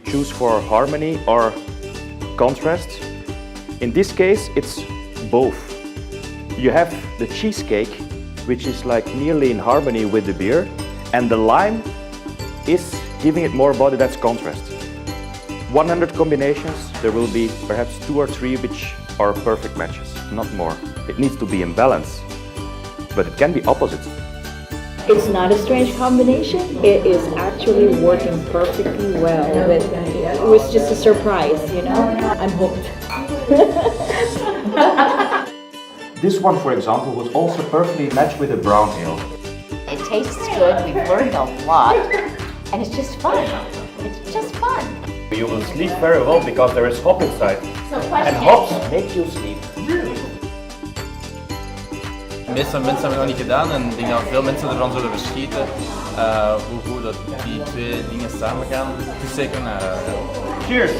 choose for harmony or contrast. In this case, it's both. You have the cheesecake, which is like nearly in harmony with the beer, and the lime is giving it more body, that's contrast. 100 combinations, there will be perhaps 2 or 3 which are perfect matches, not more. It needs to be in balance, but it can be opposite. It's not a strange combination, it is actually working perfectly well. It was just a surprise, you know? I'm hooked. This one, for example, was also perfectly matched with a brown ale. It tastes good, we've learned a lot, and it's just fun. It's just fun. You will sleep very well because there is hop inside. And hops make you sleep. De meeste mensen hebben het nog niet gedaan en ik denk dat veel mensen ervan zullen verschieten hoe goed dat die twee dingen samen gaan. Het is zeker een aanrader. Cheers!